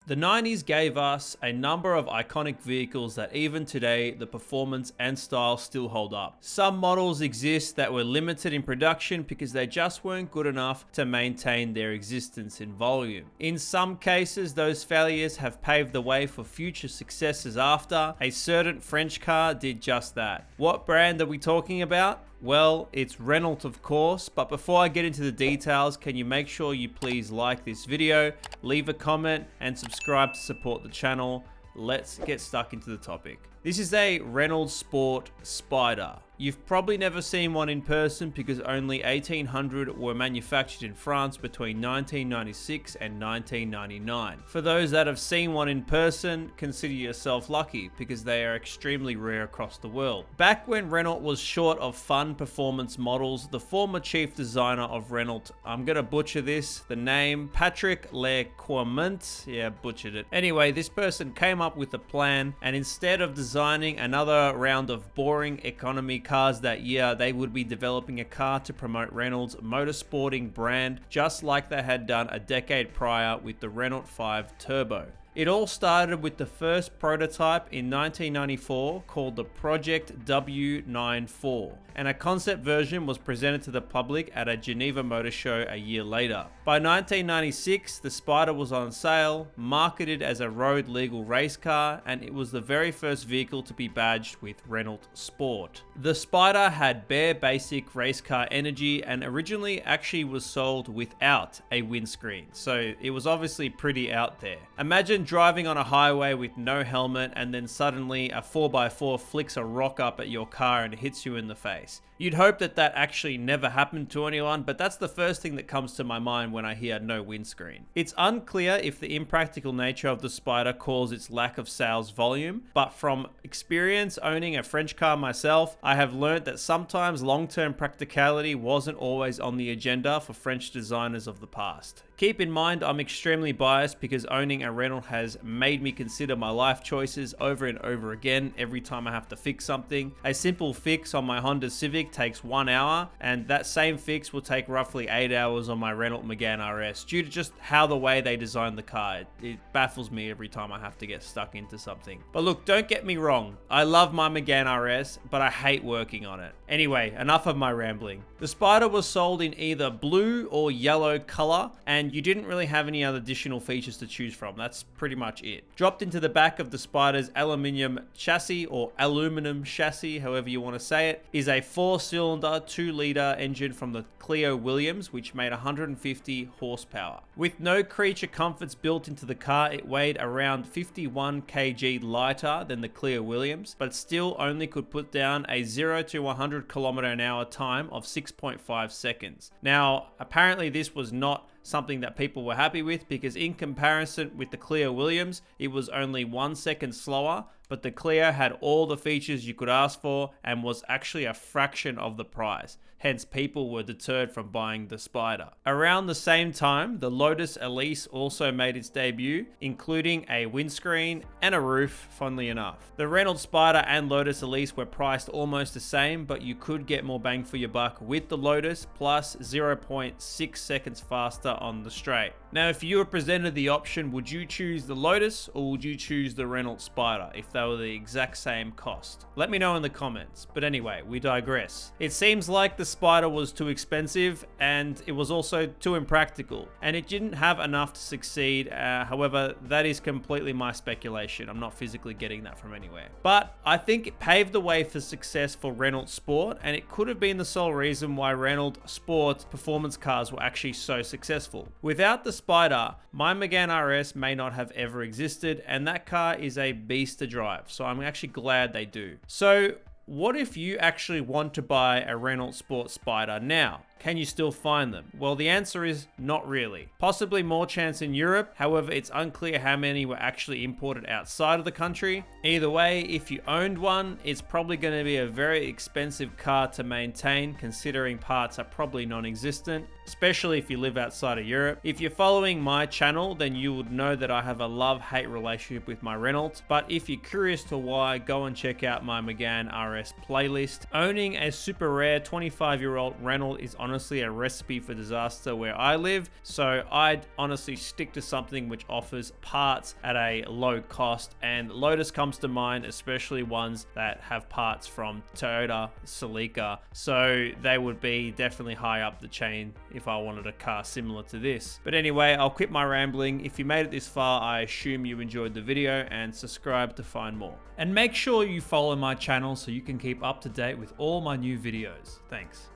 The 90s gave us a number of iconic vehicles that even today the performance and style still hold up. Some models exist that were limited in production because they just weren't good enough to maintain their existence in volume. In some cases, those failures have paved the way for future successes after. A certain French car did just that. What brand are we talking about? Well, it's Renault, of course, but before I get into the details, can you make sure you please like this video, leave a comment, and subscribe to support the channel. Let's get stuck into the topic. This is a Renault Sport Spider. You've probably never seen one in person because only 1,800 were manufactured in France between 1996 and 1999. For those that have seen one in person, consider yourself lucky because they are extremely rare across the world. Back when Renault was short of fun performance models, the former chief designer of Renault, I'm gonna butcher this, the name, Patrick Lecourment, yeah, butchered it. Anyway, this person came up with a plan, and instead of designing another round of boring economy cars that year, they would be developing a car to promote Renault's motorsporting brand, just like they had done a decade prior with the Renault 5 Turbo. It all started with the first prototype in 1994 called the Project W94, and a concept version was presented to the public at a Geneva Motor Show a year later. By 1996, the Spider was on sale, marketed as a road legal race car, and it was the very first vehicle to be badged with Renault Sport. The Spider had bare basic race car energy and originally actually was sold without a windscreen, so it was obviously pretty out there. Imagine driving on a highway with no helmet and then suddenly a 4x4 flicks a rock up at your car and hits you in the face. You'd hope that that actually never happened to anyone, but that's the first thing that comes to my mind when I hear no windscreen. It's unclear if the impractical nature of the Spider caused its lack of sales volume, but from experience owning a French car myself, I have learned that sometimes long-term practicality wasn't always on the agenda for French designers of the past. Keep in mind, I'm extremely biased because owning a Renault has made me consider my life choices over and over again every time I have to fix something. A simple fix on my Honda Civic takes 1 hour, and that same fix will take roughly 8 hours on my Renault Megane RS due to just how the way they designed the car. It baffles me every time I have to get stuck into something. But look, don't get me wrong, I love my Megane RS, but I hate working on it. Anyway, enough of my rambling. The Spider was sold in either blue or yellow color, and you didn't really have any other additional features to choose from. That's pretty much it. Dropped into the back of the Spider's aluminium chassis, or aluminum chassis, however you want to say it, is a 4-cylinder 2-liter engine from the Clio Williams, which made 150 horsepower. With no creature comforts built into the car, it weighed around 51 kg lighter than the Clio Williams, but still only could put down a 0 to 100 km/h time of 6.5 seconds. Now, apparently this was not something that people were happy with because in comparison with the Clio Williams, it was only 1 second slower, but the Clio had all the features you could ask for and was actually a fraction of the price. Hence, people were deterred from buying the Spider. Around the same time, the Lotus Elise also made its debut, including a windscreen and a roof, funnily enough. The Renault Spider and Lotus Elise were priced almost the same, but you could get more bang for your buck with the Lotus, plus 0.6 seconds faster on the straight. Now, if you were presented the option, would you choose the Lotus or would you choose the Renault Spider if they were the exact same cost? Let me know in the comments. But anyway, we digress. It seems like the Spider was too expensive and it was also too impractical, and it didn't have enough to succeed. However, that is completely my speculation. I'm not physically getting that from anywhere. But I think it paved the way for success for Renault Sport, and it could have been the sole reason why Renault Sport performance cars were actually so successful. Without the Spider, my Megane RS may not have ever existed, and that car is a beast to drive, so I'm actually glad they do. So what if you actually want to buy a Renault Sport Spider now? Can you still find them? Well, the answer is not really. Possibly more chance in Europe, however, it's unclear how many were actually imported outside of the country. Either way, if you owned one, it's probably going to be a very expensive car to maintain, considering parts are probably non-existent. especially if you live outside of Europe. If you're following my channel, then you would know that I have a love-hate relationship with my Renault, but if you're curious to why, go and check out my Megane RS playlist. Owning a super rare 25-year-old Renault is honestly a recipe for disaster where I live, so I'd honestly stick to something which offers parts at a low cost, and Lotus comes to mind, especially ones that have parts from Toyota, Celica, so they would be definitely high up the chain if I wanted a car similar to this. But anyway, I'll quit my rambling. If you made it this far, I assume you enjoyed the video, and subscribe to find more. And make sure you follow my channel so you can keep up to date with all my new videos. Thanks.